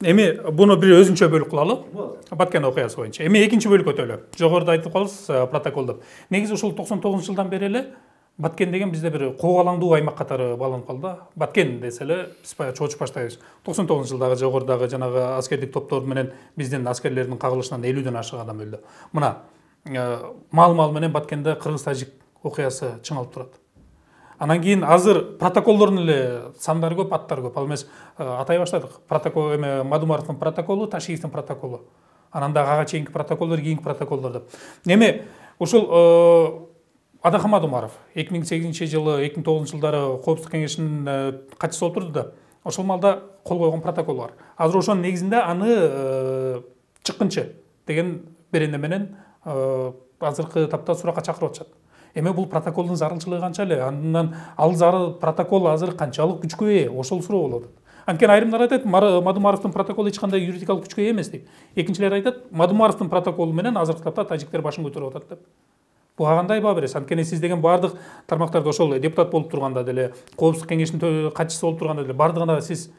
Эми буну бир өзүнчө бөлүк кылалы. Баткен окуясы боюнча. Эми экинчи бөлүккө өтөлү. Жогоруда айтып калдыңыз протокол деп. Негизи ушул 99-жылдан бери эле Баткен деген бизде бир коогалаңдуу аймак катары бааланып калды. Баткен десе эле биз баягы чоочуп баштайбыз. 99-жылдагы жогорудагы жанагы аскердик топтор менен биздин аскерлердин кагылышынан 50дөн ашык адам өлдү. Мына мал менен Баткенде кыргыз-тажик окуясы чыңалып турат. Анан кийин азыр протоколдордун эле сандары көп, аттары көп. Ал эмес атай баштадык. Протокол эме Мадумаровдун протоколу, Ташиевдин протоколу. Анан дагы ага чейинки протоколдор, кийинки протоколдор деп. Эми ушул Адахан Мадумаров 2008-жылы, 2009-жылдары Коопсуздук кеңешинин катчысы болуп турду да. Ошол малда кол койгон протокол бар. Азыр ошонун негизинде аны чыккынчы деген берене менен азыркы тапта суракка чакырып атышат. Эми бул протоколдун зарылчылыгы канча эле? Андан ал зарыл протокол азыр канчалык күчкө ээ? Ошол суроо болот. Анткени айрымдар айтат, Мадумаровдун протоколу эч кандай юридикалык күчкө ээ эмес дейт. Экинчилер айтат, Мадумаровдун протоколу менен азыркы тапта тажиктер башын көтөрүп атат деп. Буга кандай баа бересиз? Анткени сиз деген бардык тармактарда ошол депутат болуп турганда деле, Коопсуздук кеңешинин катчысы болуп турганда деле бардыгына сиз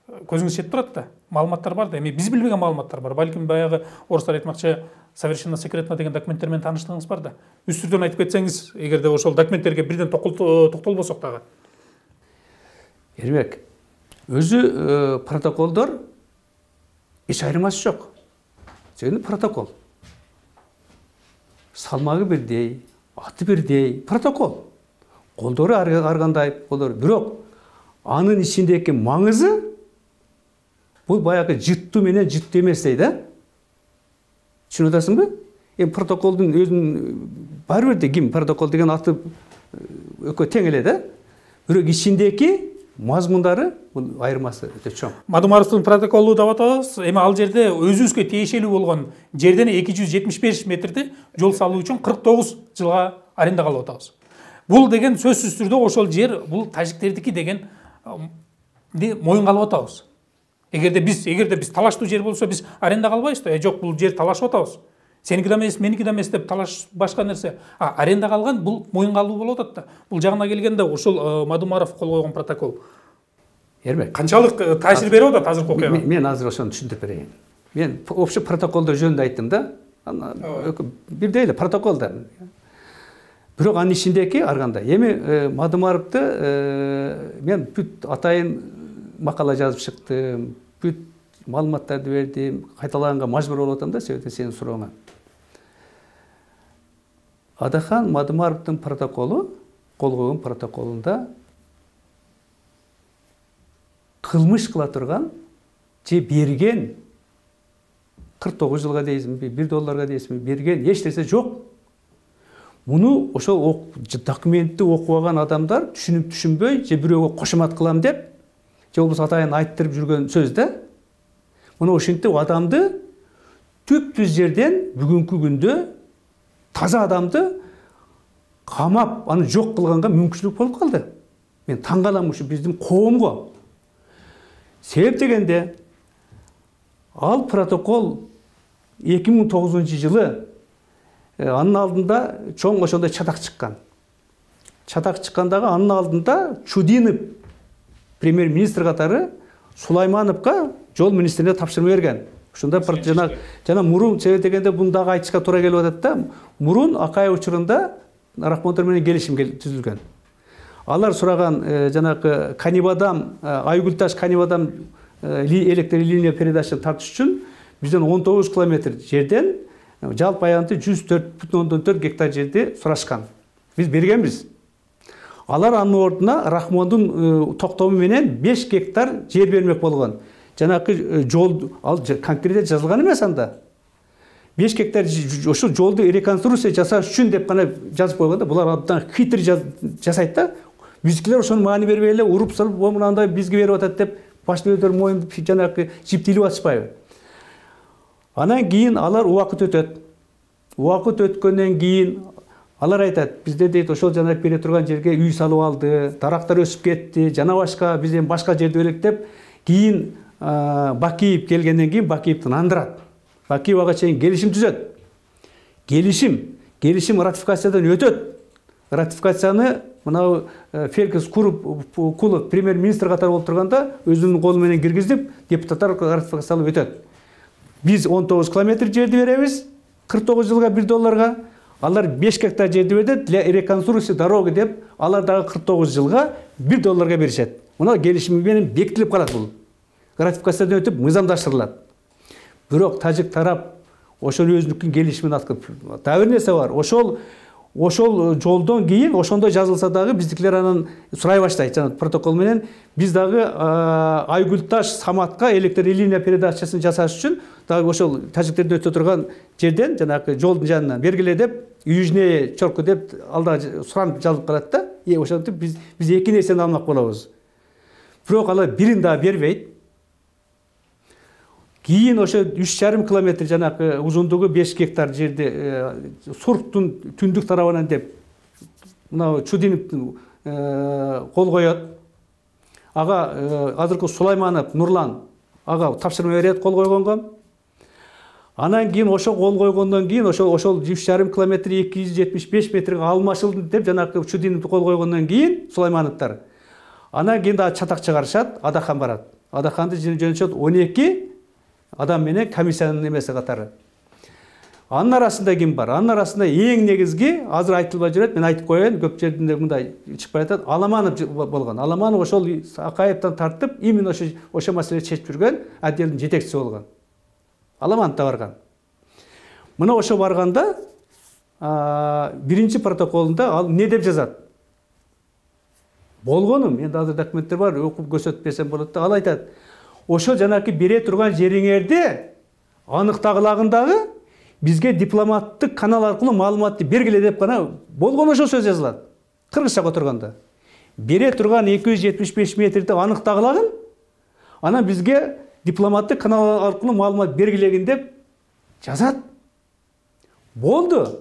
көзүңүз жетип турат да. Маалыматтар бар да. Эми биз билбеген маалыматтар бар. Балким баягы орустар айтмакчы совершенно секретно деген документтер менен тааныштыгыңыз бар да. Үстүрдөн айтып кетсеңиз, эгерде ошол документтерге бирден токтолбосок дагы. Эрбек, өзү протоколдор эч айырмасы жок. Себеби протокол. Салмагы бирдей, аты бирдей, протокол. Колдору ар кандай, колдору. Бирок анын ичиндеги маңызы бул баягы жыттуу менен жыттуу эмес дейт, да? Түшүнүп атасыңбы? Протоколдун өзүнүн бар бирде ким протокол деген аты экөө тең эле да. Бирок ичиндеги мазмундары бул айырмасы өтө чоң. Мадумаровдун протоколу деп атабыз. Эми ал жерде өзүбүзгө тиешелүү болгон жерден 275 метрди жол салуу үчүн 49 жылга арендага алып атабыз. Бул деген сөзсүз түрдө ошол жер бул тажиктердики деген моюнга алып атабыз. Эгерде биз талаштуу жер болсо биз арендага албайбыз да. Жок, бул жер талашып атабыз. Сеники да эмес, меники да эмес деп талаш башка нерсе. Арендага алган бул моюнга алуу болуп атат да. Бул жагына келгенде ошол Мадумаров кол койгон протокол Эрбек, канчалык таасир берип атат азыркы окуяга? Мен азыр ошону түшүндүрүп берейин. Мен общий протоколдор жөнүндө айттым да. Бирдей эле протокол да. Бирок анын ичиндеги ар кандай. Эми Мадумаровду мен бүт атайын макала жазып чыктым, бүт маалыматтарды бердим, кайталаганга мажбур болуп атам да, себеби сенин сурооңа. Адахан Мадумаровдун протоколу, кол койгон протоколунда кылмыш кыла турган же берген 49 жылга дейсизби, $1 дейсизби, берген эч нерсе жок. Муну ошол документти окубаган адамдар түшүнбөй, же бирөөгө кошомат кылам деп, же болбосо атайын айттырып жүргөн сөз да. Муну ошентип адамды түп-түз жерден бүгүнкү күндө таза адамды камап, аны жок кылганга мүмкүнчүлүк болуп калды. Мен таң калам ушу биздин коомго. Себеп дегенде, ал протокол 2009 жылы анын алдында чоң ошондой чатак чыккан. Чатак чыккандагы анын алдында Чудинов премьер-министр катары Сулаймановго жол министрине тапшырма берген. Ошондо жана мурун себеп дегенде бундагы айтышка туура келип атат да. Мурун Акай учурунда Рахмондор менен келишим түзүлгөн. Алар сураган жанагы Канибадам, Айгулташ Канибадам электр линия передачасын тартыш үчүн бизден 19 километр жерден жалпы аянты 104,4 гектар жерди сурашкан. Биз бергенбиз. Алар анын ордуна Рахмондун токтому менен 5 гектар жер бермек болгон. Жанагы жол ал конкрет жазылган эмес анда. 5 гектар ошол жолду реконструкция жасаш үчүн деп гана жазып койгонда, булар абдан хитр жасайт да. Биздикилер ошону маани бербей эле уруп салып, мынандай бизге берип атат деп башты өтөр моюн жанагы жиптелип атышпайбы. Анан кийин алар убакыт өтөт. Убакыт өткөндөн кийин алар айтат, бизде дейт ошол жанагы бере турган жерге үй салып алды, дарактар өсүп кетти, жана башка бизден башка жерди өлек деп, кийин Бакиев келгенден кийин Бакиевди андырат. Бакиев ага чейин келишим түзөт. Келишим ратификациядан өтөт. ратификацияны мынау Феликс Кулов премьер-министр катары болуп турганда өзүнүн колу менен киргизип, депутаттар ратификациялап өтөт. Биз 19 километр жерди беребиз, 49 жылга $1. Алар 5 гектар жерди берет для реконструкции дороги деп, алар дагы 49 жылга $1 беришет. Мына келишим менен бекитилип калат бул. Ратификациядан өтүп мыйзамдаштырылат. Бирок тажик тарап ошол өзүнүкүн келишимин аткып, дагы бир нерсе бар. Ошол жолдон кийин ошондой жазылса дагы биздикилер анан сурай баштайт, жана протокол менен биз дагы Айгүлташ Саматка электр линия передачасын жасаш үчүн дагы ошол тажиктердин өтө турган жерден жанагы жолдун жанынан бергиле деп, южнее чорку деп алда суран жазылып калат да. Ошентип биз эки нерсени алмак болобуз. Бирок алар бирин да бербейт. Кийин ошо 3,5 километр жанагы узундугу 5 гектар жерди Сурктун түндүк тарабынан деп мына Чудиновдун кол коёт. Ага азыркы Сулайманов Нурлан ага тапшырма берет кол койгонго. Анан кийин ошо кол койгондон кийин ошол 3,5 километр 275 метрге алмашылды деп жанагы Чудиновду кол койгондон кийин Сулаймановтар. Анан кийин да чатак чыгарышат, Адахан барат. Адаханды жөнөтөт 12 адам менен комиссиянын эмеси катары. Анын арасында ким бар? Анын арасында эң негизги азыр айтылбай жүрөт, мен айтып коеюн, көп жерде мындай чыкпай атат. Аламанов болгон. Аламанов ошол Акаевден тартып, именно ошо маселени чечип жүргөн отделдин жетекчиси болгон. Аламанов да барган. Мына ошо барганда биринчи протоколунда ал не деп жазат? Болгонум, енді азыр документтер бар, окуп көрсөтүп берсем болот да. Ал айтат: ошо жанакы бере турган жериңерде аныктагылагындагы бизге дипломаттык канал аркылуу маалыматты бергиле деп гана болгон ошол сөз жазылат. Кыргызча которганда. Бере турган 275 метрди аныктагылагын, анан бизге дипломаттык канал аркылуу маалымат бергилегин деп жазат. Болду.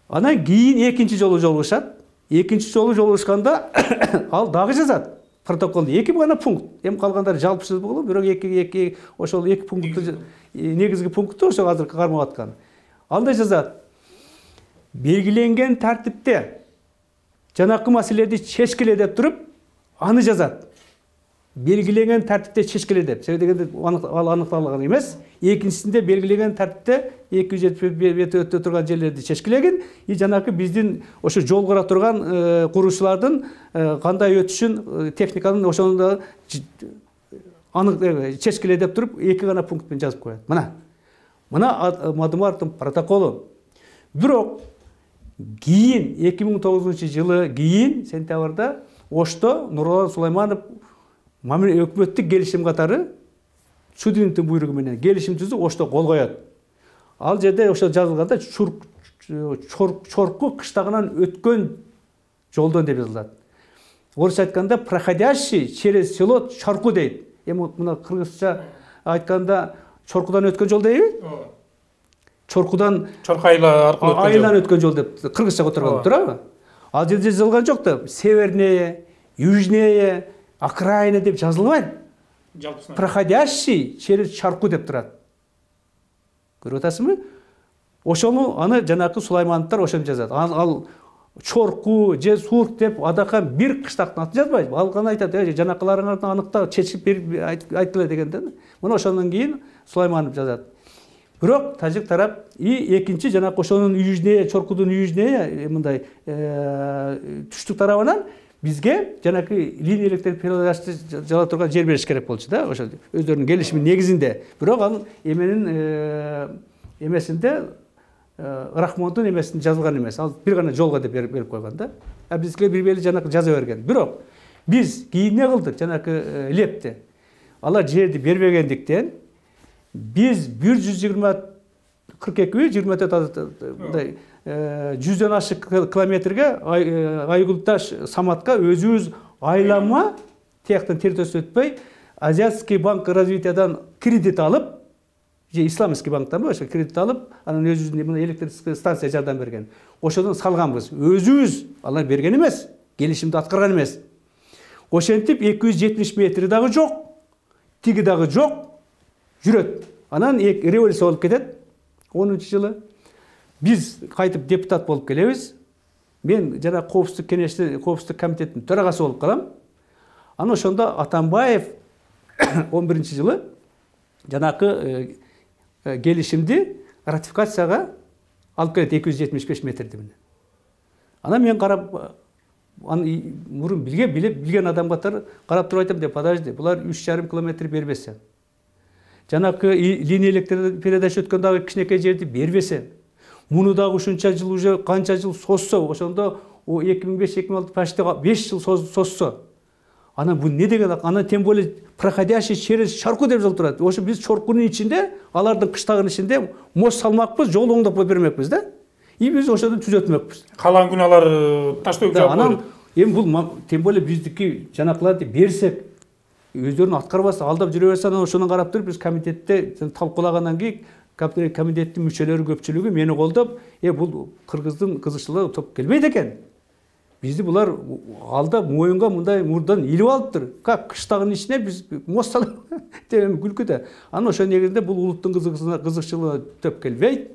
Анан кийин экинчи жолу жолугушат. Экинчи жолу жолугушканда ал дагы жазат. Протоколда эки гана пункт. Эми калгандары жалпы сөз болот, бирок эки ошол эки пунктту негизги пунктту ошо азыр кармап аткан. Анда жазат: белгиленген тартипте жанакы маселелерди чечкиле деп туруп, аны жазат. Белгиленген тартипте чечкиле деп. Себеби дегенде ал аныкталган эмес. Экинчисинде белгиленген тартипте 275 өтө турган жерлерди чечкилеген, жанакы биздин ошо жол кура турган куруучулардын кандай өтүшүн, техниканын ошондо анык чечкиле деп туруп, эки гана пунктпен жазып коет. Мына Мадымаровдун протоколу. Бирок кийин 2009-жылы кийин сентябрда Ошто Нурлан Сулайманов өкмөттүк келишим катары Чудиновдун буйругу менен келишим түзүп Ошто кол коет. Ал жерде ошо жазылганда чорку кыштагынан өткөн жолдон деп жазылат. Орусча айтканда проходящий через село Чорку дейт. Эми мына кыргызча айтканда Чоркудан өткөн жол дейби? Чоркудан Чорку айла аркылуу айлан өткөн жол деп кыргызча которгон туурабы? Ал жерде жазылган жок да. Севернее, южнее, окраина деп жазылбайт. Проходящий через Чорку деп турат. Көрүп атасызбы? Ошону аны жанакы Сулаймановтар ошону жазат. Ал Чорку же Сурк деп Адахан бир кыштактын атын жазбайт. Ал гана айтат: жанакыларыңарды аныкта чечип айтылы дегенде. Мына ошондон кийин Сулайманов жазат. Бирок тажик тарап экинчи жанакы ошонун южнее, Чоркудун южнее мындай түштүк тарабынан бизге жанакы линия электр передачасы жала турган жер бериш керек болчу да, ошо өздөрүнүн келишиминин негизинде. Бирок ал эменин эмесинде Рахмондун эмесинде жазылган эмес. Ал бир гана жолго деп берип койгон да. Бизге бир бели жанакы жаза берген. Бирок биз кийин не кылдык жанакы лепте? Алар жерди бербегендиктен биз 142 100дөн ашык километрге Айгулташ Саматка өзүбүз айлама тияктан теритөсү өтпөй Азиатский банк развитиядан кредит алып, же Исламский банктан ошо кредит алып, анан өзүбүздүн электрический станция жардам берген. Ошодон салганбыз. Өзүбүз алар берген эмес, келишимди аткарган эмес. Ошентип 270 метри дагы жок, тиги дагы жок, жүрөт. Анан революция болуп кетет 10-жылы. Биз кайтып депутат болуп келебиз. мен жана коопсуздук кеңеши, коопсуздук комитетинин төрагасы болуп калам. Аны ошондо Атамбаев 11-жылы жанакы келишимди ратификацияга алып келет 275 метрди менен. Ана мен карап, аны мурун билген адам катары карап туруп айтам деп, подожди, булар 3,5 километр бербесе. Жанакы линия электр передача өткөн дагы кичинекей жерди бербесе. Муну дагы ушунча жыл уже канча жыл созсо, ошондо 2005-2006 почти 5 жыл созсо. Ана бу не деген, ана тем более проходящий через Чорку деп жазылып турат. Ошо биз Чоркунун ичинде, алардын кыштагынын ичинде мост салмакпыз, жол оңдоп бермекпиз да. И биз ошондон түзөтмөкпүз. Калган күн алар таштөө жаап койду. Эми бул тем более биздики жанакыларды берсек, өздөрүн аткарбаса, алдап жүрө берсе, анан ошону карап туруп биз комитетте талкуулагандан кийин комитеттин мүчөлөрү көпчүлүгү мени колдоп, бул кыргыздын кызыкчылыгы топ келбейт экен. Бизди булар алдап моюнга мындай мурдан илип алыптыр. Как кыштагынын ичине биз мост салып деп күлкү да. Анан ошо негизинде бул улуттун кызыкчылыгына топ келбейт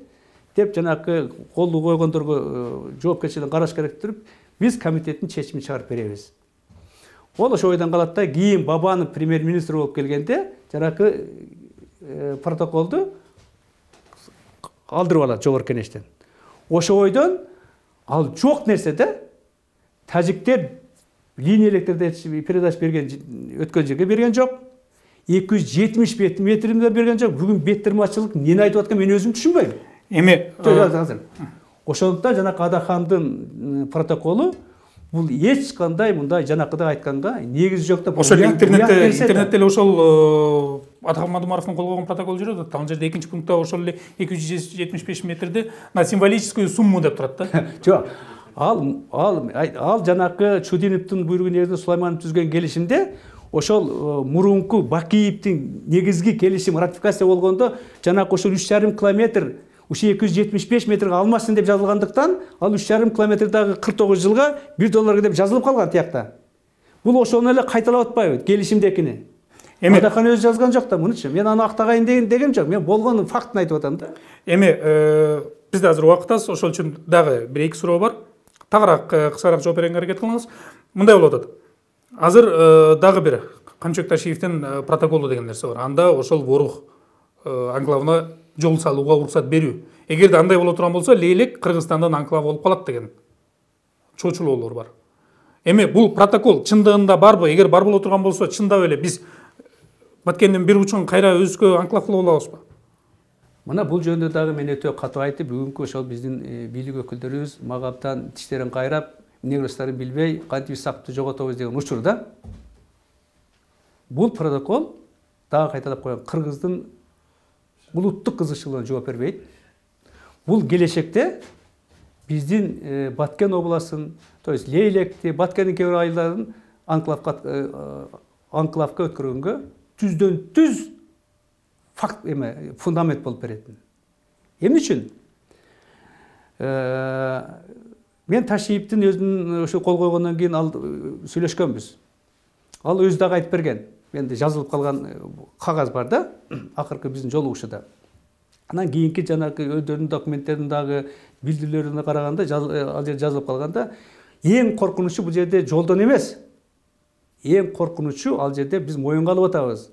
деп жанакы колду койгондорго жоопкерчилигин караш керек туруп, биз комитеттин чечимин чыгарып беребиз. Ол ошо ойдан калат да, кийин Бабанов премьер-министр болуп келгенде жанакы протоколду алдырып алат жогорку кеңештен. Ошо ойдон ал жок нерсе да, тажиктер линия электр передач берген өткөн жерге берген жок. 270 метринде берген жок. Бүгүн беттирмачылык эмнени айтып аткан мен өзүм түшүнбөйм. Эми азыр. Ошондуктан жанакы Адахандын протоколу бул эч кандай мындай жанакыда айтканга негизи жок деп. Ошол интернетте эле ошол Атахан Мадумаровдун кол койгон протокол жүрөт. Ал жерде 2-пунктта ошол эле 275 метрди на символическую сумму деп турат да. Жок. Ал жанакы Чудиновдун буйругу негизинде Сулайманов түзгөн келишимде ошол мурунку Бакиевдин негизги келишим ратификация болгондо жанакы ошол 3,5 километр ушу 275 метрге алмасын деп жазылгандыктан, ал 3,5 километр дагы 49 жылга $1 деп жазылып калган тиякта. Бул ошону эле кайталап атпайбы келишимдекини? Эми Адахан өзү жазган жок да мунучу. Мен аны актагайын дегем жок. Мен болгон фактын айтып атам да. Эми бизде азыр убакыт аз, ошол үчүн дагы 1-2 суроо бар. Тагыраак кыскараак жооп берүүгө аракет кылыңыз. Мындай болуп атат. Азыр дагы бир Камчыбек Ташиевдин протоколу деген нерсе бар. Анда ошол Ворух анклавына жол салууга уруксат берүү. Эгерде андай боло турган болсо, Лейлек Кыргызстандын анклавы болуп калат деген чоочулоолор бар. Эми бул протокол чындыгында барбы? Эгер бар боло турган болсо, чындап эле биз Баткендин бир учун кайра өзгө анклав кылып алабызбы? Мына бул жөнүндө дагы мен өтө катуу айтып, бүгүнкү ошол биздин бийлик өкүлдөрүбүз мага абдан тиштерин кайрап, негростарын билбей, кантип сактуу жоготобуз деген учурда бул протокол дагы кайталап коём, Кыргыздын улуттук кызыкчылыгына жооп бербейт. Бул келечекте биздин Баткен областын, то есть Лейлекти, Баткендин кээ бир айылдарын анклавка өткөргөнгө түздөн-түз факт фундамент болуп берет. Эмне үчүн? Мен Ташиевдин өзүнүн ошо кол койгондон кийин ал сүйлөшкөнбүз. Ал өзү дагы айтып берген. Менде жазылып калган кагаз бар да, акыркы биздин жолугушуда. Анан кийинки жанагы өздөрүнүн документтерин дагы билдирүүлөрүнө караганда, ал жерде жазылып калганда, эң коркунучу бул жерде жолдон эмес. Эң коркунучу ал жерде биз моюнга алып атабыз.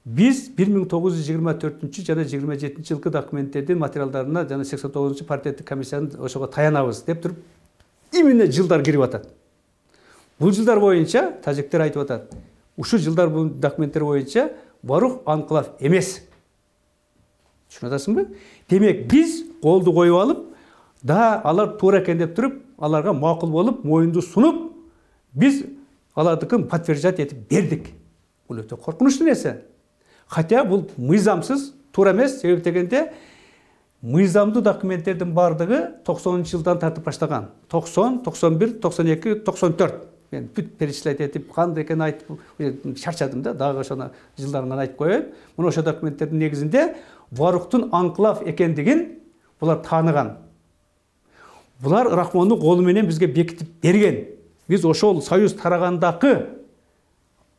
Biz 1924 жана 27 жылкы документтердин материалдарына жана 89 паритеттик комиссиянын ошого таянабыз деп туруп именно жылдар кирип атат. Бул жылдар боюнча тажиктер айтып атат. Ушул жылдар бул документтер боюнча Ворух анклав эмес. Түшүнүп атасыңбы? Демек биз колду коюп алып, да алар туура экен деп туруп, аларга макул болуп, моюнду сунуп, биз алардыкын подтверждать этип бердик. Бул өтө коркунучтуу нерсе. Хотя бул мыйзамсыз, туура эмес, себеп дегенде мыйзамдуу документтердин бардыгы 90-жылдан тартып баштаган. 90, 91, 92, 94. Мен бүт перечислять этип, кандай экенин айтып чарчадым да, дагы ошону жылдарын айтып коеюн. Мына ошо документтердин негизинде Воруктун анклав экендигин булар тааныган. Булар Рахмондун колу менен бизге бекитип берген. Биз ошол союз тарагандагы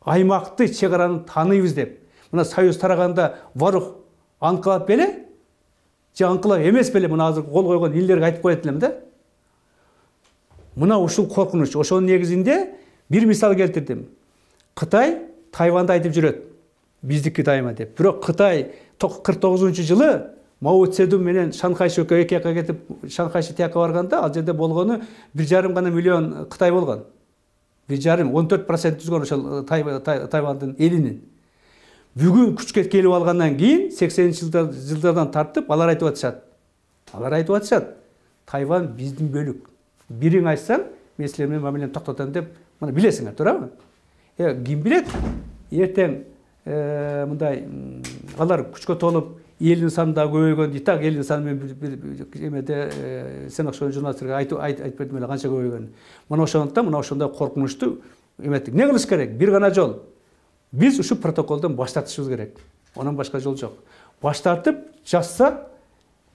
аймакты чек араны тааныйбыз деп. Мына союз тараганда Ворух анклав беле, же анклав эмес беле, мына азыр кол койгон илдерге айтып коет элем да. мына ушул коркунуч. Ошонун негизинде бир мисал келтирдим. Кытай Тайванды айтып жүрөт. Биздики дайыма деп. Бирок Кытай 49-жылы Мао Цзедун менен Шанхайшы экөө эки жакка кетип, Шанхайшы тияка барганда, ал жерде болгону 1,5 гана миллион Кытай болгон. 1,5 14% түзгөн ошол Тайвандын элинин. Бүгүн күчкө келип алгандан кийин 80-жылдардан тартып алар айтып атышат. Тайван биздин бөлүк. Бириң айтсаң, мен силер менен мамилени токтотом деп, мына билесиңер, туурабы? Ким билет? Эртең мындай алар күчкө толуп элдин саны да көбөйгөн, так элдин саны мен эмеде сен окшогон журналисттерге айтып бердим эле канча көбөйгөнүн. Мына ошондуктан мына ошондой коркунучту эметтик. Не кылыш керек? Бир гана жол. Биз ушу протоколдон баш тартышыбыз керек. Онун башка жол жок. Баш тартып жазсак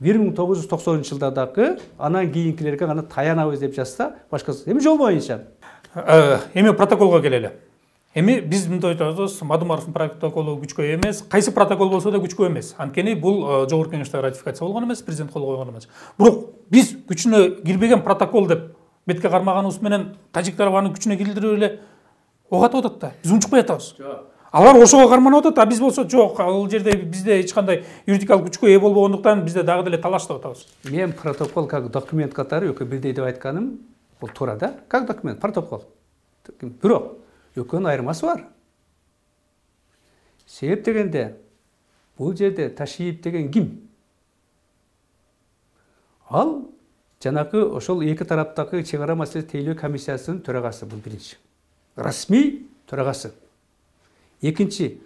1990-жылдардагы анан кийинкилерге гана таянабыз деп жазса, башкасы эми жол боюнча. Эми протоколго келели. Эми биз мындай айтабыз, Мадумаровдун протоколу күчкө эмес, кайсы протокол болсо да күчкө эмес. Анткени бул жогорку кеңеште ратификация болгон эмес, президент кол койгон эмес. Бирок биз күчүнө кирбеген протокол деп бетке кармаганыбыз менен тажиктер аны күчүнө кирдирип эле ок атып атат да. Биз унчукпай атабыз. Алар ошого карманып атат, а биз болсо жок, ал жерде бизде эч кандай юридикалык күчкө ээ болбогондуктан бизде дагы деле талаштап атабыз. Мен протокол как документ катары экөө бирдей деп айтканым бул туура да. Как документ, протокол. Бирок экөөнүн айырмасы бар. Себеп дегенде бул жерде Ташиев деген ким? Ал жанакы ошол эки тараптагы чек ара маселе тейлөө комиссиясынын төрагасы, бул биринчи. Расмий төрагасы. Экинчи,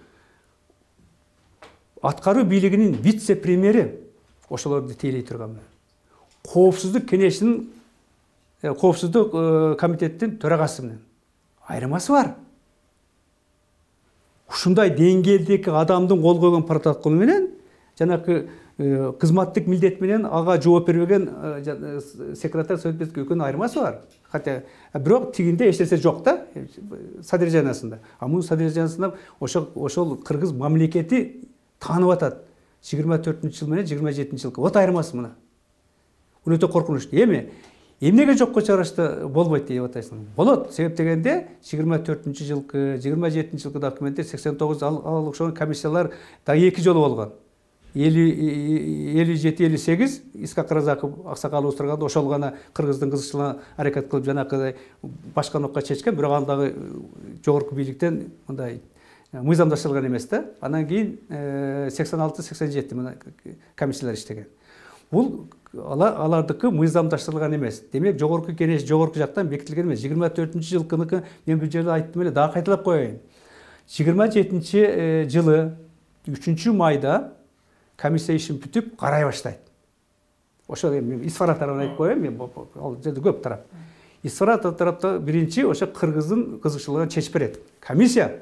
аткаруу бийлигинин вице-премьери ошолорду тейлей турган. Коопсуздук кеңешинин коопсуздук комитеттин төрагасы менен айырмасы бар. Ушундай деңгээлдеги адамдын кол койгон протоколу менен жанакы кызматтык милдет менен ага жооп бербеген секретарь совет экөөнүн айырмасы бар. Хотя бирок тигинде эч нерсе жок да, содержаниясында. А мунун содержаниясында ошол кыргыз мамлекети таанып атат. 24-жыл менен 27-жылкы. Вот айырмасы мына. Бул өтө коркунучтуу. Эмнеге жокко чыгарышты болбойт деп атасың? Болот. Себеп дегенде 24-жылкы, 27-жылкы документтер 89 ал окшогон комиссиялар да эки жолу болгон. 57-58 Искак Разаков аксакал отурганда ошол гана кыргыздын кызыкчылыгына аракет кылып жанакы башка нокка чечкен, бирок андагы жогорку бийликтен мындай мыйзамдаштырылган эмес да. Андан кийин 86-87 мына комиссиялар иштеген. Бул алардыкы мыйзамдаштырылган эмес. Демек жогорку кеңеш жогорку жактан бекитилген эмес. 24-жылкыныкы мен бул жерде айттым эле, дагы кайталап коеюн. 27-жылы 3-майда комиссия ишин бүтүп карай баштайт. Ошо мен Исфара тарабын айтып коеюн, мен ал жерде көп тарап. Исфара тарапта биринчи ошо кыргыздын кызыкчылыгын чечип берет. Комиссия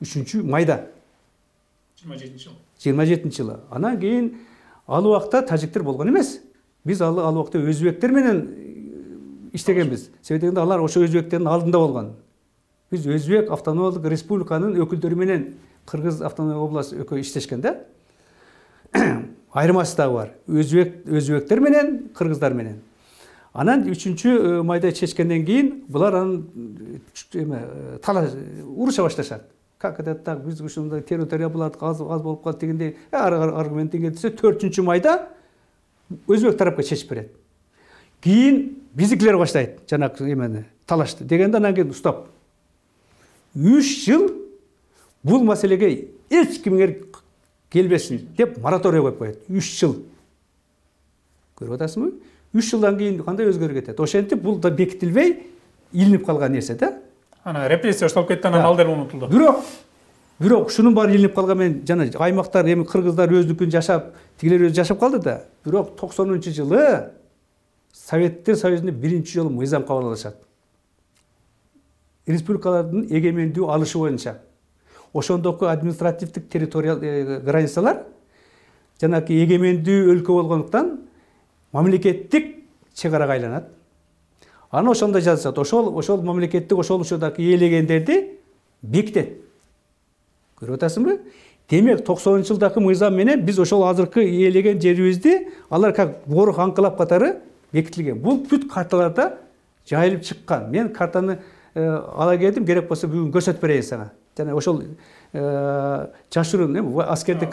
3-майда 27-жылы. Анан кийин ал убакта тажиктер болгон эмес. Биз ал убакта өзбектер менен иштегенбиз. Себеп дегенде алар ошо өзбектердин алдында болгон. Биз Өзбек автономдук республиканын өкүлдөрү менен Кыргыз автономдук область экөө иштешкен да. Айырмасы да бар. Өзбектер менен, кыргыздар менен. Анан 3-майда чечкенден кийин булар анын уруша башташат. Как это так, биз ушундай территория булат аз болуп калды дегенде аргументин келтирсе 4-майда өзбек тарапка чечип берет. Кийин биздикилер баштайт жанакы эмени талашты. Дегенде анан кийин стоп. 3 жыл бул маселеге эч кимге келбесин деп мораторий коюп коет. 3 жыл. Көрүп атасызбы? 3 жылдан кийин кандай өзгөрүп кетет? Ошентип бул да бекитилбей илинип калган нерсе да. Ана репрессия башталып кетти, анан ал дер унутулду. Бирок ушунун баары илинип калган мен жана аймактар эми кыргыздар өздүкүн жашап, тигилер өзү жашап калды да. Бирок 90-жылы Советтер Союзунда биринчи жолу мыйзам кабыл алышат. Республикалардын эгемендүү алышы боюнча. Ошондогу административдик территориал границалар жанакы эгемендүү өлкө болгондуктан мамлекеттик чек арага айланат. Аны ошондой жазышат. Ошол мамлекеттик ошол учурдагы ээлегендерди бекитет. Көрүп атасыңбы? Демек 90-жылдагы мыйзам менен биз ошол азыркы ээлеген жерибизди алар как бору анкылап катары бекитилген. Бул бүт карталарда жайылып чыккан. Мен картаны ала келдим, керек болсо бүгүн көрсөтүп берейин сага. Жана ошол жашыруун аскердик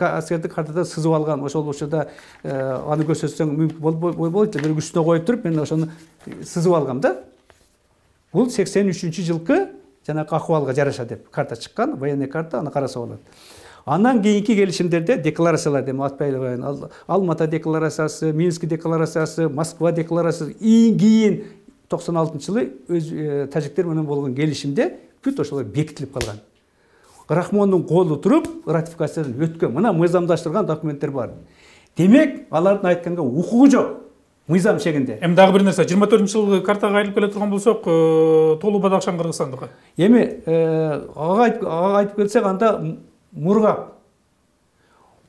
картада сызып алган, ошол учурда аны көрсөтсөң болбойт, бир үстүнө коюп туруп, мен ошону сызып алгам да. Бул 83-жылкы жанакы акыбалга жараша деп карта чыккан, военный карта, аны караса болот. Андан кийинки келишимдерде декларациялар деп атпай коеюн. Алмата декларациясы, Минск декларациясы, Москва декларациясы, кийин 96-жылы тажиктер менен болгон келишимде бүт ошолор бекитилип калган. Рахмондун колу туруп ратификациядан өткөн. Мына мыйзамдаштырган документтер бар. Демек, алардын айтканга укугу жок. Мыйзам чегинде. Эми дагы бир нерсе, 24-жылкы картага кайрылып келе турган болсок, толуу Бадакшан Кыргызстандыкы. Эми ага айтып келсек, анда Мургап.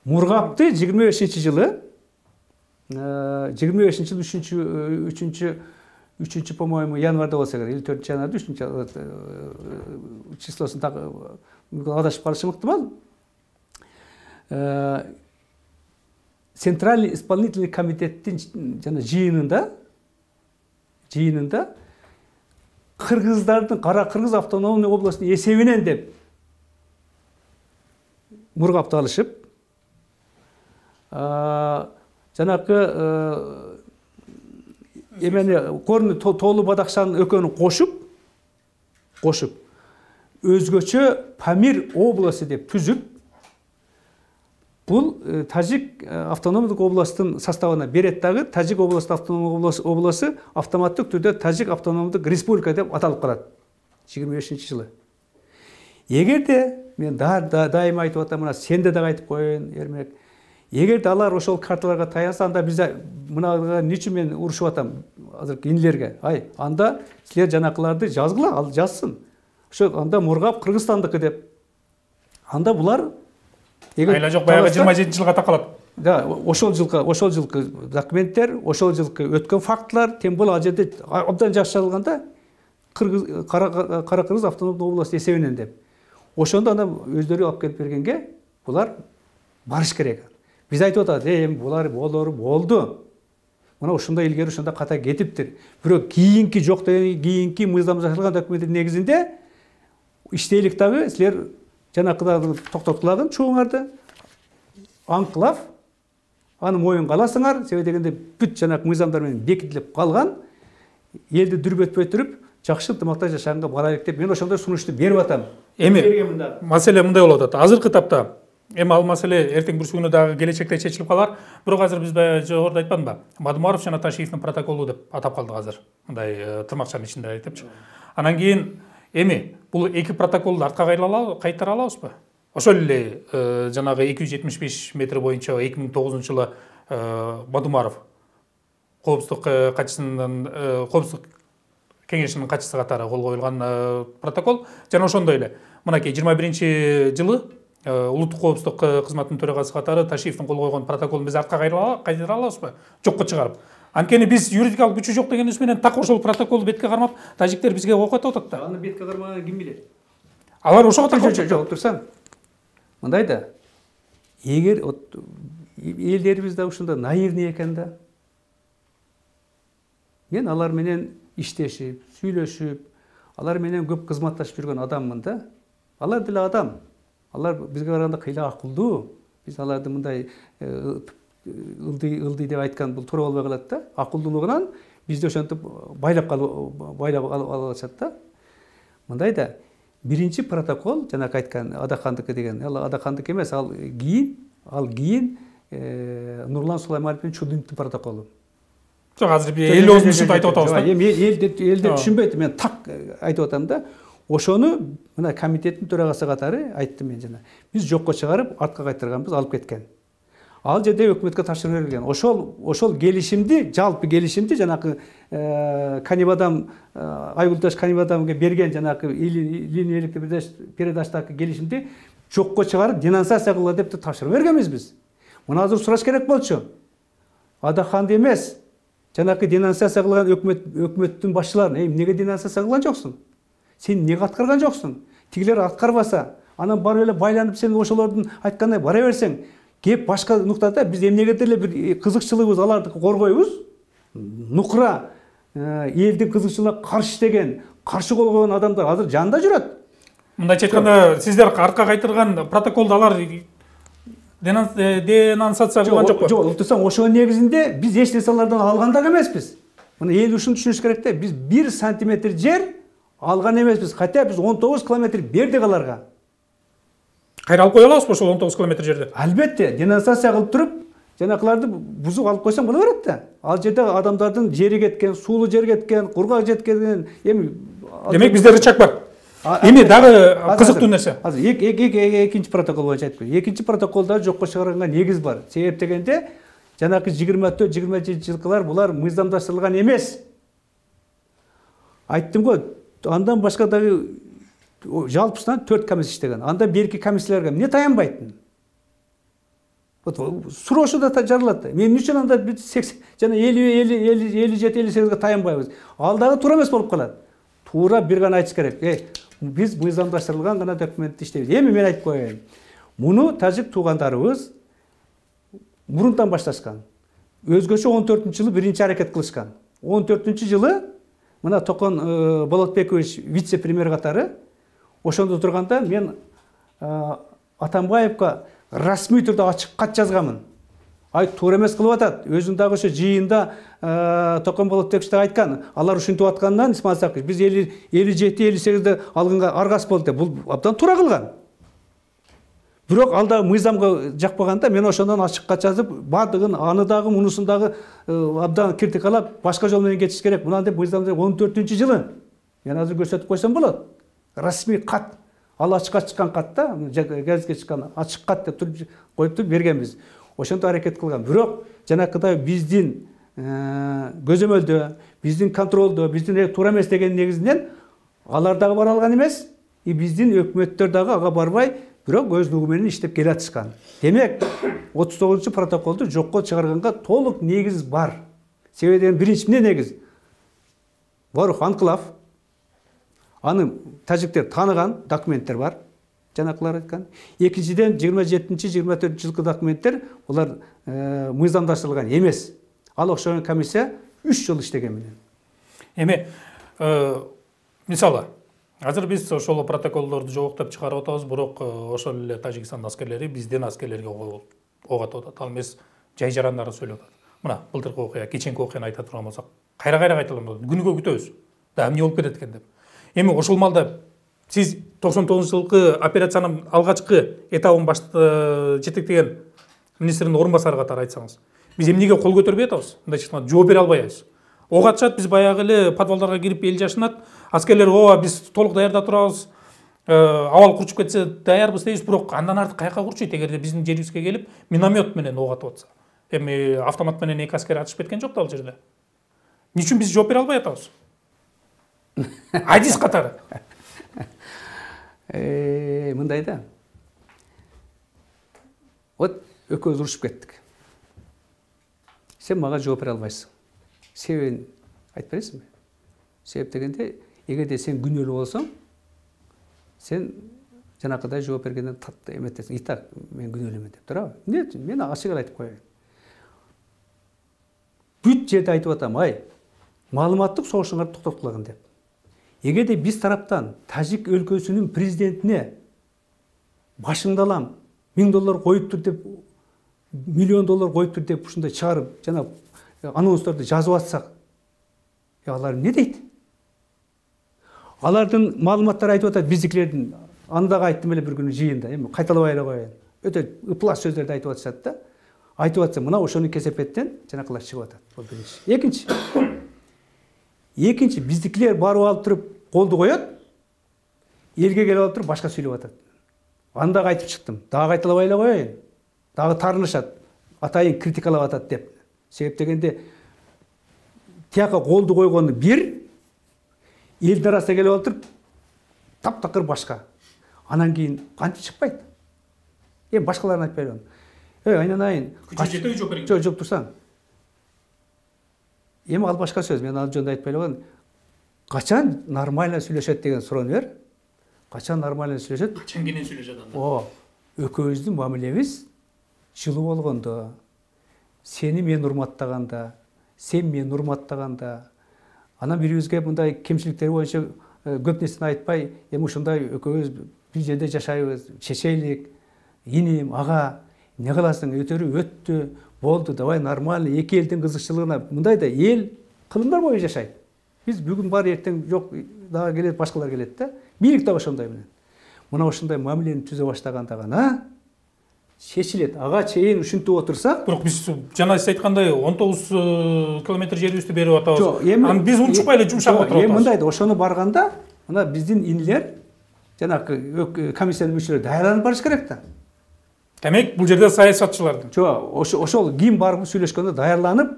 Мургапты 25-жылы 3-чы, по-моему, январда болса керек, или 4 январда, 3 числосын так адашып калышым ыктымал. Центральный исполнительный комитеттин жана жыйынында кыргыздардын Кара Кыргыз автономный областынын эсебинен деп Мургапты алышып, жанакы эмени корну Тоолу Бадакшан экөөнү кошуп өзгөчө Памир областы деп түзүп, бул Тажик автономдук областын составына берет дагы. Тажик областы автономдук областы автоматтык түрдө Тажик автономдук республика деп аталып калат 25-жылы. Эгерде мен дайыма айтып атам, мына сенде дагы айтып коеюн, Эрмек. Эгерде алар ошол карталарга таянса, анда биз мынага нече мен урушуп атам азыркы инилерге. Анда силер жанакыларды жазгыла, ал жазсын. Ошо анда Мургап Кыргызстандыкы деп. Анда булар айла жок, баягы 27-жылга такалат. Да, ошол жылкы документтер, ошол жылкы өткөн фактылар, тем более ал жерде абдан жакшы жазылганда Кара Кыргыз автономдук областы эсебинен деп. Ошондо анда өздөрү алып келип бергенге булар барыш керек. Биз айтып атат, булар болду. Мына ушундай илгери ушундай ката кетиптир. Бирок кийинки жок деген кийинки мыйзамдаштырган документтин негизинде иштейлик дагы, силер жанакыдагы токтоткулагын чоңарды анклав аны моюнга аласыңар, себеби дегенде бүт жанакы мыйзамдар менен бекитилип калган, элди дүрбөтпөй туруп жакшы ынтымакта жашаганга барайлык деп мен ошондой сунушту берип атам. Эми маселе мындай болуп атат. Азыркы тапта эми ал маселе эртең бир күнү дагы келечекте чечилип калар. Бирок азыр биз жогоруда айтпадымбы? Мадумаров жана Ташиевдин протоколу деп атап калдык азыр. Мындай тырмакчанын ичинде айтыпчы. Анан кийин эми бул эки протоколду артка кайтара алабызбы? Ошол эле жанагы 275 метр боюнча 2009-жылы Мадумаров коопсуздук катчысынын коопсуздук кеңешинин катчысы катары кол коюлган протокол жана ошондой эле мынакей 21-жылы улуттук коопсуздук кызматынын төрагасы катары Ташиевдин кол койгон протоколун биз артка кайтара алабызбы? Жокко чыгарып. Анткени биз юридикалык күчү жок дегенибиз менен так ошол протоколду бетке кармап, тажиктер бизге окутуп атат да. Аны бетке кармаган ким билет? Алар ошого так жок турсаң. Мындай да. Эгер элдерибиз да ушундай наивный экен да. Мен алар менен иштешип, сүйлөшүп, алар менен көп кызматташып жүргөн адаммын да. Алар деле адам. Алар бизге караганда кыйла акылдуу. Биз аларды мындай ылдый деп айткан бул туура болбой калат да. Акылдуулугунан бизди ошентип байлап алышат да. Мындай да. Биринчи протокол, жанакы айткан Адахандыкы деген, ал Адахандык эмес, ал кийин Нурлан Сулаймановдун Чудиновдун протоколу. Жок, азыр эл өзүнчүн айтып атабыз да. Эми элдер түшүнбөйт, мен так айтып атам да. Ошону мына комитеттин төрагасы катары айттым мен жана. Биз жокко чыгарып, артка кайтырганбыз, алып кеткен. Ал жерде өкмөткө тапшырып берилген. Ошол келишимди, жалпы келишимди жанакы Канибадам Айгулташ Канибадамга берген жанакы линиялык передаштагы келишимди жокко чыгарып денонсация кылгыла деп тапшырып бергенбиз биз. Муну азыр сураш керек болчу. Адаханды эмес, жанакы денонсация кылган өкмөттүн башчыларын, эмнеге денонсация кылган жоксуң? Сен эмнеге аткарган жоксуң? Тигилер аткарбаса, анан барып эле байланып сен ошолордун айткандай бара берсең, кеп башка нуктада биз эмнеге деле бир кызыкчылыгыбыз аларды коргойбуз. Нукра элдин кызыкчылыгына каршы иштеген, каршы кол койгон адамдар азыр жанында жүрөт. Мындайча айтканда, сиздер артка кайтырган протоколду алар денонсация кылган жокпу? Жок, уктасаң, ошонун негизинде биз эч нерселерден алган да эмеспиз. Мына эл ушуну түшүнүш керек да, биз 1 сантиметр жер алган эмеспиз, хотя биз 19 километр бердик аларга. Кайра алып кое алабызбы ошол 19 километр жерди? Албетте, денонсация кылып туруп, жанакыларды бузуп алып койсоң боло берет да. Ал жерде адамдардын жери кеткен, суулуу жер кеткен, кургак жеткен, эми демек бизде рычаг бар. Эми дагы кызыктуу нерсе. Азыр экинчи протокол боюнча айтып коеюн. Экинчи протоколдо жокко чыгарганга негиз бар. Себеп дегенде, жанакы 24-27 жылкылар булар мыйзамдаштырылган эмес. Айттым го, андан башка дагы жалпысынан 4 комиссия иштеген. Анда берки комиссияларга эмне таянбайтын? Вот суроошу да жарылат. Мен үчүн анда 80 жана 57-58-ге таянбайбыз. Ал дагы туура эмес болуп калат. Туура бир гана айтыш керек. Биз мыйзамдаштырылган гана документти иштейбиз. Эми мен айтып коеюн. Муну тажик туугандарыбыз мурунтан башташкан. Өзгөчө 14-жылы биринчи аракет кылышкан. 14-жылы мына Токон Болотбекович вице-премьер катары ошондо турганда мен Атамбаевга расмий түрдө ачык кат жазганмын. Ай туура эмес кылып атат. Өзүн дагы ошо жыйында Токон Болотбекович да айткан. Алар ушинтип аткандан Исмаил Сакыч биз 57-58-де алганга аргас болду деп. Бул абдан туура кылган. Бирок ал да мыйзамга жакпаганда мен ошондон ачык кат жазып, бардыгын аны дагы мунусун дагы абдан критикалап, башка жол менен кетиш керек. Мына деп мыйзамда 14-жылы. Мен азыр көрсөтүп койсом болот. Расмий кат. Ал ачыкка чыккан кат да, газетке чыккан ачык кат деп туруп коюп туруп бергенбиз. Ошонто аракет кылган. Бирок жанакыдай биздин көзөмөлдө, биздин контролдо, биздин туура эмес деген негизинен алар дагы бара алган эмес, биздин өкмөттөр дагы ага барбай, бирок өздүгү менен иштеп келатышкан. Демек, 39-протоколду жокко чыгарганга толук негиз бар. Себебен биринчи эмне негиз? Ворух анклав. Аны тажиктер таныган документтер бар. Жанакылар айткан. Экинчиден 27-24 жылкы документтер булар мыйзамдаштырылган эмес. Ал окшогон комиссия 3 жыл иштеген менен. Эми мисалы азыр биз ошол протоколдорду жогоктоп чыгарып атабыз, бирок ошол эле Тажикстан аскерлери биздин аскерлерге ок атат. Ал эмес жай жарандары сүйлөп атат. Мына былтыркы окуя, кеченки окуяны айта турган болсок, кайра кайталанат. Күнүгө күтөбүз. Да эмне болуп кетет экен деп. Эми ошол малда сиз 99-жылкы операциянын алгачкы этабын жетектеген министрдин орун басары катары айтсаңыз, биз эмнеге кол көтөрбөй атабыз? Мындайча айтканда жооп бере албай атабыз. Ок атышат, биз баягы эле подвалдарга кирип эл жашынат, аскерлер ооба биз толук даярда турабыз, абал курчуп кетсе даярбыз дейбиз, бирок андан артык каяка курчуйт эгерде биздин жерибизге келип миномет менен ок атып атса. Эми автомат менен эки аскер атышып кеткен жок да ал жерде. Эмне үчүн биз жооп бере албай атабыз? Адис катары. Мындай да. Вот экөөбүз урушуп кеттик. Сен мага жооп бере албайсың. Себебин айтып бересиңби? Себеп дегенде, эгерде сен күнөөлүү болсоң, сен жанакыдай жооп бергенден эметесиң. Итак, мен күнөөлүүмүн деп турабы? Эмне? Мен ачык айтып коеюн. Бүт жерде айтып атам, ай, маалыматтык согушуңарды токтоткулагын деп. Эгерде биз тараптан Тажик өлкөсүнүн президентине башыңды алам, $1000 коюп тур деп, $1 миллион коюп тур деп ушундай чыгарып, жана анонстарды жазып атсак, алар эмне дейт? Алардын маалыматтары айтып атат биздикилердин. Аны дагы айттым эле бир күнү жыйында, эми кайталабай эле коеюн. Өтө ыплас сөздөрдү айтып атышат да. Айтып атса, мына ошонун кесепеттен жанакылар чыгып атат. Бул биринчи. Экинчи, биздикилер барып алып туруп колду коет, элге келип алып туруп башка сүйлөп атат. Аны дагы айтып чыктым. Дагы кайталабай эле коеюн. Дагы тарынышат. Атайын критикалап атат деп. Себеп дегенде тияка колду койгону бир, элдин арасына келип алып туруп таптакыр башка. Анан кийин кантип чыкпайт? Эми башкаларын айтпай элем. Айнанайын. Күчү жетеби жооп берген. Жок турсаң. Эми ал башка сөз. Мен ал жөнүндө айтпай элем. Качан нормально сүйлөшөт деген суроону бер. Качан нормально сүйлөшөт? Качан кенен сүйлөшөт анда? Экөөбүздүн мамилебиз жылуу болгондо, сени мен урматтаганда, сен мени урматтаганда, анан бирибизге мындай кемчиликтери боюнча көп нерсени айтпай, эми ушундай экөөбүз бир жерде жашайбыз, чечейлик, иним, ага, эмне кыласың, өтөрү өттү, болду, давай нормально, эки элдин кызыкчылыгына мындай да эл кылымдар бою жашайт. Биз бүгүн бар, эртең жок, дагы келет, башкалар келет да. Бийлик да ошондой менен. Мына ушундай мамилени түзө баштаганда гана чечилет. Ага чейин ушинтип отурсак, бирок биз жана сиз айткандай 19 километр жерибизди берип атабыз. Анан биз унчукпай эле жумшак отуруп атабыз. Эми мындай да, ошону барганда, мына биздин инилер, жанагы комиссиянын мүчөлөрү даярданып барыш керек да. Демек, бул жерде саясатчылардын. Ошол ким барып сүйлөшкөндө даярданып,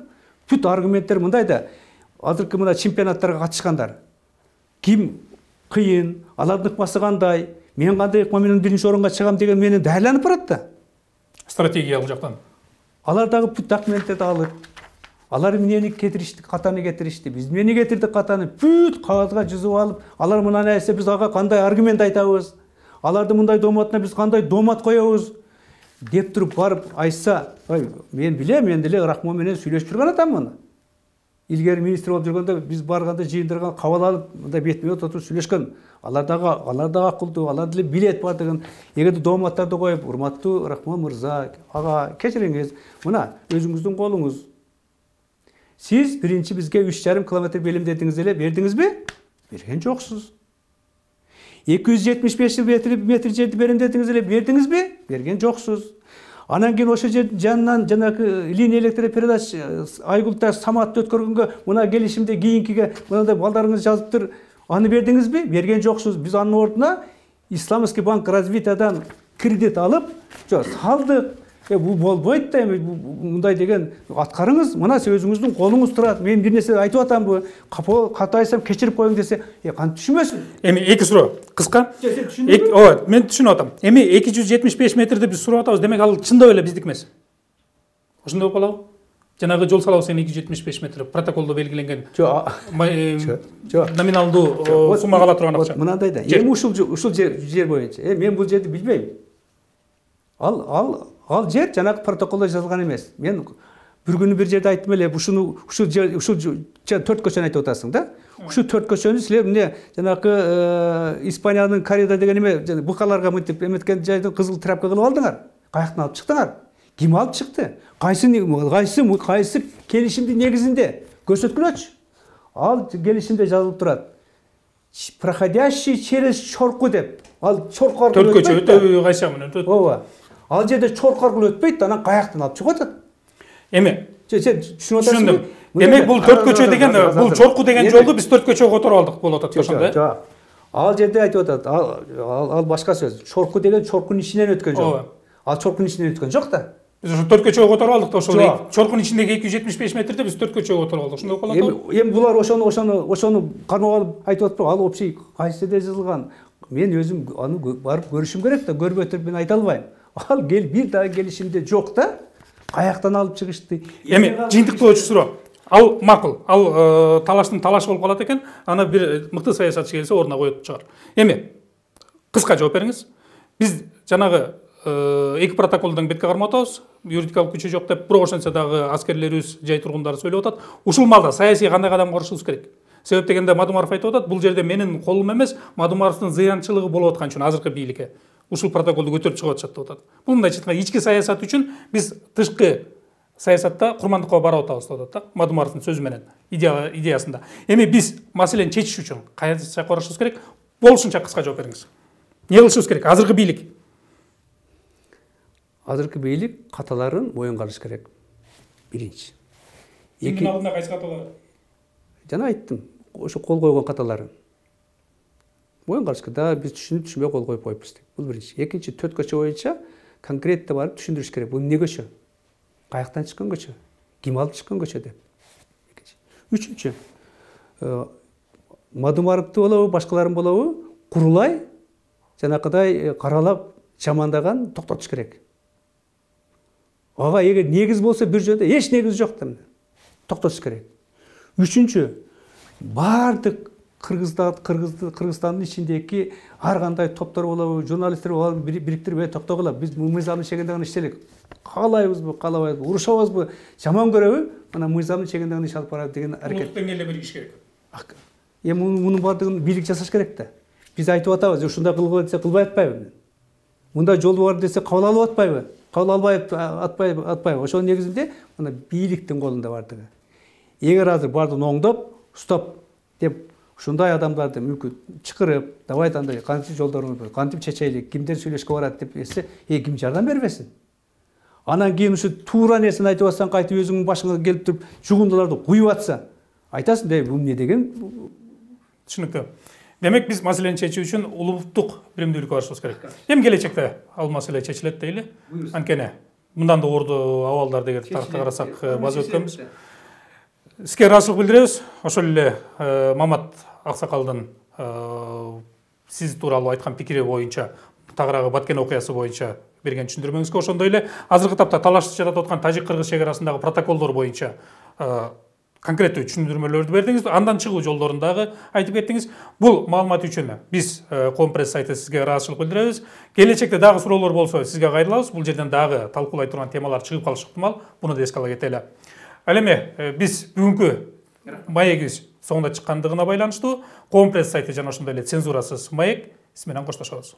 бүт аргументтер мындай да. Азыркы мына чемпионаттарга катышкандар. Ким кыйын, алардын ыкмасы кандай, мен кандай ыкма менен биринчи орунга чыгам деген менен даярданып барат да. Стратегиялык жактан. Алар дагы бүт документтерди алып, алар эмнени кетиришти, катаны кетиришти, биз эмнени кетирдик катаны, бүт кагазга жазып алып, алар мынаны айтса биз ага кандай аргумент айтабыз, аларды мындай дооматына биз кандай доомат коебуз деп туруп барып айтса, мен билем, мен деле Рахмон менен сүйлөшүп жүргөн атаммын. Илгери министр болуп жүргөндө биз барганда жыйындырган кабыл алып, мындай бетме отуруп сүйлөшкөн. Алар дагы акылдуу, алар деле билет бардыгын. Эгерде дооматтарды коюп, урматтуу Рахмон мырза, ага кечириңиз, мына өзүңүздүн колуңуз. Сиз биринчи бизге 3,5 километр белемдедиңиз эле, бердиңизби? Берген жоксуз. 275 метр жерди белемдедиңиз эле, бердиңизби? Берген жоксуз. Анан кийин ошо жер жанынан жанагы линия электропередач Айгулта Саматты өткөргөнгө мына келишимде кийинкиге мындай балдарыңыз жазыптыр. Аны бердиңизби? Берген жоксуз. Биз анын ордуна Исламский банк развитиядан кредит алып, салдык. Бул болбойт да, эми мындай деген аткарыңыз. Мына сиз өзүңүздүн колуңуз турат. Мен бир нерсе айтып атамбы? Катайсам кечирип коюң десе, кантип түшүнбөсүн? Эми эки суроо. Кыска. Ооба, мен түшүнүп атам. Эми 275 метрди биз сурап атабыз, демек ал чындап эле биздик эмес. Ошондой болуп калабы? Жанагы жол салабы сен 275 метр протоколдо белгиленген. Номиналдуу суммага ала турган акча. Мынандай да. Эми ушул жер боюнча. Мен бул жерди билбейм. Ал жер жанагы протоколдо жазылган эмес. Мен бир күнү бир жерде айттым эле, ушул 4 көчөнү айтып атасың да. Ушул 4 көчөнү силер эмне жанагы Испаниянын Карида деген эме букаларга мынтип эметкен жайдын кызыл тряпка кылып алдыңар. Каяктан алып чыктыңар? Ким алып чыкты? Кайсы келишимдин негизинде көрсөткүлөчү. Ал келишимде жазылып турат. Проходящий через чорку деп. Ал чорку аркылуу 4 көчө өтөбү кайсы менен өтөт? Ооба. Ал жерде чорку аркылуу өтпөйт, анан каяктан алып чыгып атат. Эми сен түшүнүп атасыңбы? Демек бул 4 көчө деген, бул чорку деген жолду биз 4 көчөгө которуп алдык болуп атат ошондо. Жок. Ал жерде айтып атат. Ал башка сөз. Чорку деген чоркунун ичинен өткөн жол. Ал чоркунун ичинен өткөн жок да. Биз ошо 4 көчөгө которуп алдык да, ошол чоркунун ичиндеги 275 метрди биз 4 көчөгө которуп алдык. Ошондой болуп атат. Эми булар ошону кармап алып айтып атпайбы? Ал общий кайсыда жазылган? Мен өзүм аны барып көрүшүм керек да, көрбөй туруп мен айта албайм. Ал бир дагы келишимде жок да. Каяктан алып чыгышты? Эми жыйынтыктоочу суроо. Ал макул. Ал талаштын талаш болуп калат экен. Аны бир мыкты саясатчы келсе ордуна коет чыгар. Эми кыска жооп бериңиз. Биз жанагы эки протоколдон бетке кармап атабыз. Юридикалык күчү жок деп, бирок ошентсе дагы аскерлерибиз, жай тургундары сөйлөп атат. Ушул маалда саясий кандай кадам көрүшүбүз керек? Себеп дегенде Мадумаров айтып атат, бул жерде менин колум эмес, Мадумаровдун зыянчылыгы болуп аткан үчүн азыркы бийликке ушул протоколду көтөрүп чыгып атышат деп атат. Бул мындай айтканда ички саясат үчүн биз тышкы саясатта курмандыкка барып атабыз деп атат да, Мадумаровдун сөзү менен, идеясында. Эми биз маселени чечиш үчүн кайсы жакка барышыбыз керек? Болушунча кыска жооп бериңиз. Эмне кылышыбыз керек? Азыркы бийлик. Азыркы бийлик каталарын моюнга алыш керек. Биринчи. Кимдин алдында кайсы каталар? Жана айттым, ошо кол койгон каталарын моюнга алыш керек. Да, биз түшүнбөй кол коюп коюпбуз деп. Бул биринчи. Экинчи, 4 көчө боюнча конкретте барып түшүндүрүш керек. Бул эмне көчө? Каяктан чыккан көчө? Ким алып чыккан көчө деп. Экинчи. Үчүнчү, Мадумаровду болобу, башкаларын болобу, курулай жанакыдай каралап жамандаган токтотуш керек. Ага эгер негиз болсо бир жөнүндө эч негиз жок да. Токтотуш керек. Үчүнчү, бардык Кыргызстандын ичиндеги ар кандай топтор болобу, журналисттер болобу, бириктирип токтогула. Биз мыйзамдын чегиндегин иштелик. Каалайбызбы, каалабайбызбы, урушабызбы, жаман көрөбү, мына мыйзамдын чегиндегин иш алып барат деген аракет. Улуттук деңгээлде биригиш керек. эми мунун баардыгын бийлик жасаш керек да. Биз айтып атабыз, ушундай кылгыла десе кылбай атпайбы? Мында жол бар десе кабыл алып атпайбы? Кабыл албай атпайбы? Ошонун негизинде мына бийликтин колунда бардыгы. Эгер азыр баардыгын оңдоп, стоп деп ушундай адамдарды мүмкүн чакырып, давай андай кантип жолдорун бар, кантип чечейли, кимдер сүйлөшкө барат деп эсе, ким жардам бербесин? Анан кийин ушу туура нерсени айтып атсаң, кайтып өзүңүн башыңа келип туруп, жугундуларды куюп атса, айтасың да, бул эмне деген? Түшүнүктүү. Демек биз маселени чечүү үчүн улуттук биримдүүлүккө барышыбыз керек. Эми келечекте ал маселе чечилет дейли. Анткени мындан да орду абалдар деген тарапты карасак база өткөнбүз. Сизге ыраазычылык билдиребиз. Ошол эле Мамат Аксакалдын сиз тууралуу айткан пикири боюнча, тагыраагы Баткен окуясы боюнча берген түшүндүрмөңүзгө, ошондой эле азыркы тапта талаш жаратып аткан тажик-кыргыз чек арасындагы протоколдор боюнча конкреттүү түшүндүрмөлөрдү бердиңиз. Андан чыгуу жолдорун дагы айтып кеттиңиз. Бул маалымат үчүн биз Компресс сайты сизге ыраазычылык билдиребиз. Келечекте дагы суроолор болсо сизге кайрылабыз. Бул жерден дагы талкуулай турган темалар чыгып калышы ыктымал. Буну да эске ала кетели. Ал эми биз бүгүнкү маегибиз соңунда чыккандыгына байланыштуу Компресс сайты жана ошондой эле цензурасыз маек сиз менен коштошобуз.